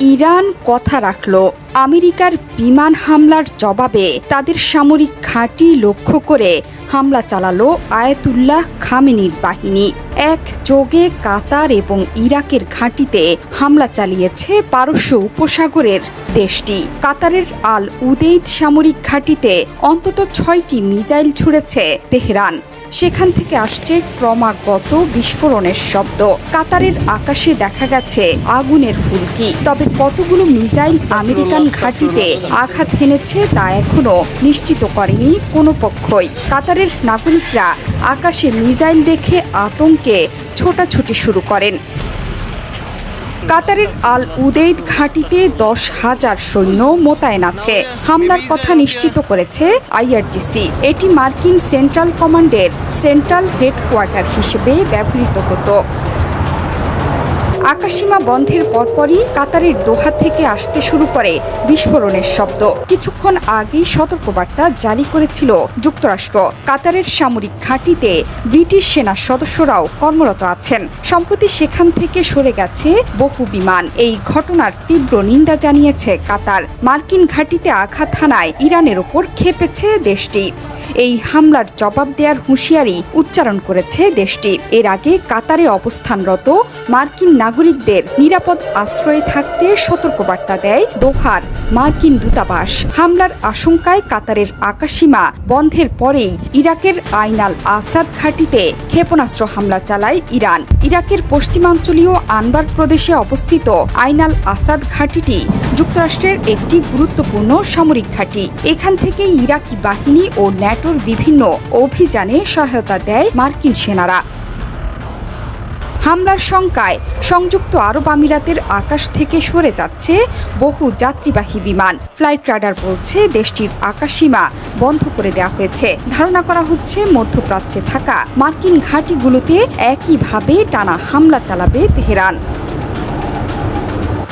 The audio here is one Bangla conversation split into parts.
ইরান কথা রাখল। আমেরিকার বিমান হামলার জবাবে তাদের সামরিক ঘাঁটি লক্ষ্য করে হামলা চালালো আয়াতুল্লাহ খামেনির বাহিনী। একযোগে কাতার এবং ইরাকের ঘাঁটিতে হামলা চালিয়েছে পারস্য উপসাগরের দেশটি। কাতারের আল উদেইদ সামরিক ঘাঁটিতে অন্তত 6টি মিসাইল ছুড়েছে তেহরান। সেখান থেকে আসছে ক্রমাগত বিস্ফোরণের শব্দ। কাতারের আকাশে দেখা গেছে আগুনের ফুলকি। তবে কতগুলো মিসাইল আমেরিকান ঘাঁটিতে আঘাত হেনেছে তা এখনো নিশ্চিত করেনি কোনো পক্ষই। কাতারের নাগরিকরা আকাশে মিসাইল দেখে আতঙ্কে ছোটাছুটি শুরু করেন। কাতারের আল উদেইদ ঘাঁটিতে 10,000 সৈন্য মোতায়েন আছে। হামলার কথা নিশ্চিত করেছে আইআরজিসি। এটি মার্কিন সেন্ট্রাল কমান্ডের সেন্ট্রাল হেডকোয়ার্টার হিসেবে ব্যবহৃত হতো। আকাশসীমা বন্ধের পরপরই কাতারের দোহা থেকে আসতে শুরু করে বিস্ফোরণের শব্দ। কিছুক্ষণ আগেই সতর্কবার্তা জারি করেছিল যুক্তরাষ্ট্র। কাতারের সামরিক ঘাঁটিতে ব্রিটিশ সেনা সদস্যরাও কর্মরত আছেন। সম্প্রতি সেখান থেকে সরে গেছে বহু বিমান। এই ঘটনার তীব্র নিন্দা জানিয়েছে কাতার। মার্কিন ঘাঁটিতে আঘাত হানায় ইরানের ওপর ক্ষেপেছে দেশটি। এই হামলার জবাব দেওয়ার হুঁশিয়ারি উচ্চারণ করেছে দেশটি। এর আগে কাতারে অবস্থানরত মার্কিন নাগরিকদের নিরাপদ আশ্রয়ে থাকতে সতর্কবার্তা দেয় দোহার মার্কিন দূতাবাস। হামলার আশঙ্কায় কাতারের আকাশসীমা বন্ধের পরেই ইরাকের আইন আল আসাদ ঘাঁটিতে ক্ষেপণাস্ত্র হামলা চালায় ইরান। ইরাকের পশ্চিমাঞ্চলীয় আনবার প্রদেশে অবস্থিত আইন আল আসাদ ঘাঁটিটি যুক্তরাষ্ট্রের একটি গুরুত্বপূর্ণ সামরিক ঘাঁটি। এখান থেকে ইরাকি বাহিনী ও ন্যাটোর বিভিন্ন অভিযানে সহায়তা দেয় মার্কিন সেনারা। হামলার শঙ্কায় সংযুক্ত আরব আমিরাতের আকাশ থেকে সরে যাচ্ছে বহু যাত্রীবাহী বিমান। ফ্লাইট রাডার বলছে দেশটির আকাশসীমা বন্ধ করে দেওয়া হয়েছে। ধারণা করা হচ্ছে মধ্যপ্রাচ্যে থাকা মার্কিন ঘাঁটিগুলোতে একইভাবে টানা হামলা চালাবে তেহরান।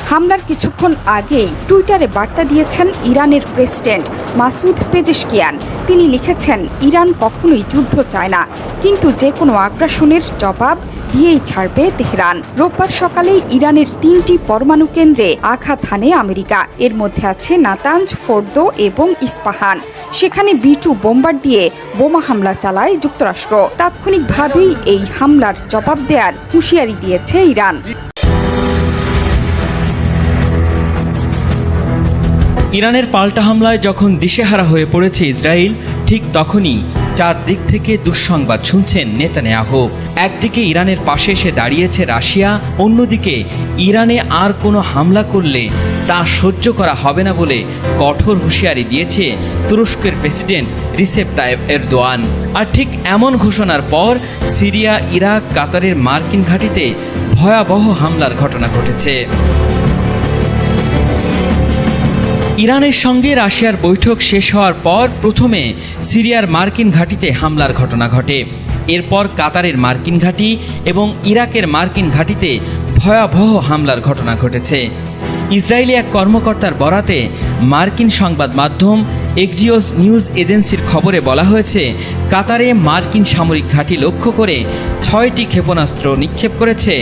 হামলার কিছুক্ষণ আগেই টুইটারে বার্তা দিয়েছেন ইরানের প্রেসিডেন্ট মাসুদ পেজেশকিয়ান। তিনি লিখেছেন, ইরান কখনোই যুদ্ধ চায় না, কিন্তু যে কোনো আগ্রাসনের জবাব দিয়েই ছাড়বে তেহরান। রোববার সকালে ইরানের 3টি পরমাণু কেন্দ্রে আঘাত হানে আমেরিকা। এর মধ্যে আছে নাতাঞ্জ, ফোর্দো এবং ইস্পাহান। সেখানে B-2 বোম্বার দিয়ে বোমা হামলা চালায় যুক্তরাষ্ট্র। তাৎক্ষণিকভাবেই এই হামলার জবাব দেওয়ার হুঁশিয়ারি দিয়েছে ইরান। ইরানের পাল্টা হামলায় যখন দিশেহারা হয়ে পড়েছে ইসরায়েল, ঠিক তখনই চারদিক থেকে দুঃসংবাদ শুনছেন নেতানিয়াহু। একদিকে ইরানের পাশে এসে দাঁড়িয়েছে রাশিয়া, অন্যদিকে ইরানে আর কোনো হামলা করলে তা সহ্য করা হবে না বলে কঠোর হুঁশিয়ারি দিয়েছে তুরস্কের প্রেসিডেন্ট রিসেপ তাইয়েপ এরদোয়ান। আর ঠিক এমন ঘোষণার পর সিরিয়া, ইরাক, কাতারের মার্কিন ঘাঁটিতে ভয়াবহ হামলার ঘটনা ঘটেছে। ইরানের সঙ্গে রাশিয়ার বৈঠক শেষ হওয়ার পর প্রথমে সিরিয়ার মার্কিন ঘাঁটিতে হামলার ঘটনা ঘটে। এরপর কাতারের মার্কিন ঘাঁটি এবং ইরাকের মার্কিন ঘাঁটিতে ভয়াবহ হামলার ঘটনা ঘটেছে। ইসরায়েলি এক কর্মকর্তার বরাতে মার্কিন সংবাদ মাধ্যম এক্সিওস নিউজ এজেন্সির খবরে বলা হয়েছে, কাতারে মার্কিন সামরিক ঘাঁটি লক্ষ্য করে 6টি ক্ষেপণাস্ত্র নিক্ষেপ করেছে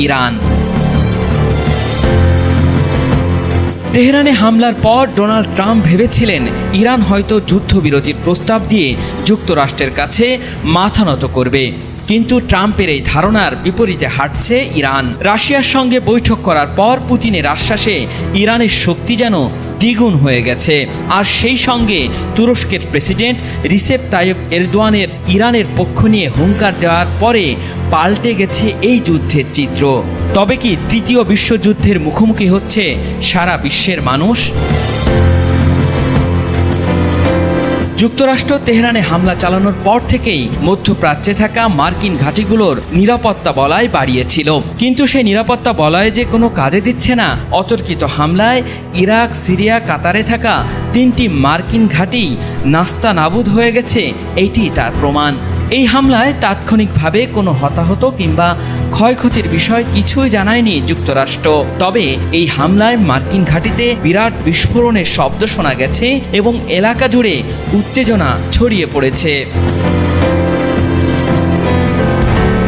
ইরান। তেহরানে হামলার পর ডোনাল্ড ট্রাম্প ভেবেছিলেন ইরান হয়তো যুদ্ধবিরতির প্রস্তাব দিয়ে যুক্তরাষ্ট্রের কাছে মাথা নত করবে, কিন্তু ট্রাম্পের এই ধারণার বিপরীতে হাঁটছে ইরান। রাশিয়ার সঙ্গে বৈঠক করার পর পুতিনের আশ্বাসে ইরানের শক্তি যেন দ্বিগুণ হয়ে গেছে। আর সেই সঙ্গে তুরস্কের প্রেসিডেন্ট রিসেপ তাইয়েপ এরদোয়ানের ইরানের পক্ষ নিয়ে হুঙ্কার দেওয়ার পরে পাল্টে গেছে এই যুদ্ধের চিত্র। তবে কি তৃতীয় বিশ্বযুদ্ধের মুখোমুখি হচ্ছে সারা বিশ্বের মানুষ? যুক্তরাষ্ট্র তেহরানে হামলা চালানোর পর থেকেই মধ্যপ্রাচ্যে থাকা মার্কিন ঘাঁটিগুলোর নিরাপত্তা বলয় বাড়িয়েছিল, কিন্তু সেই নিরাপত্তা বলয় যে কোনো কাজে দিচ্ছে না। অতর্কিত হামলায় ইরাক, সিরিয়া, কাতারে থাকা 3টি মার্কিন ঘাঁটি নাস্তানাবুদ হয়ে গেছে, এইটি তার প্রমাণ। এই হামলায় তাৎক্ষণিকভাবে কোনো হতাহত কিংবা ক্ষয়ক্ষতির বিষয় কিছুই জানায়নি যুক্তরাষ্ট্র। তবে এই হামলায় মার্কিন ঘাঁটিতে বিরাট বিস্ফোরণের শব্দ শোনা গেছে এবং এলাকা জুড়ে উত্তেজনা ছড়িয়ে পড়েছে।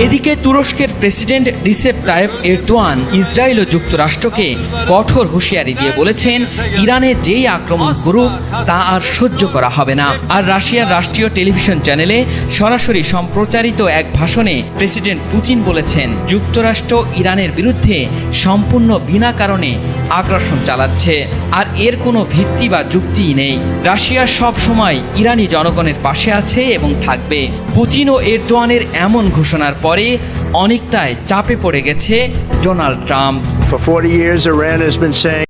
এদিকে তুরস্কের president Recep Tayyip Erdogan Israel ও যুক্তরাষ্ট্রকে কঠোর হুঁশিয়ারি দিয়ে বলেছেন, ইরানের যেই আক্রমণ করুক তা আর সহ্য করা হবে না। আর রাশিয়ার রাষ্ট্রীয় টেলিভিশন চ্যানেলে সরাসরি সম্প্রচারিত এক ভাষণে প্রেসিডেন্ট পুতিন বলেছেন, যুক্তরাষ্ট্র ইরানের বিরুদ্ধে সম্পূর্ণ বিনা কারণে আগ্রাসন চালাচ্ছে, আর এর কোনো ভিত্তি বা যুক্তিই নেই। রাশিয়া সব সময় ইরানি জনগণের পাশে আছে এবং থাকবে। পুতিন ও এরদোয়ানের এমন ঘোষণার পরে অনেকটাই চাপে পড়ে গেছে Donald Trump. For 40 years, Iran has been saying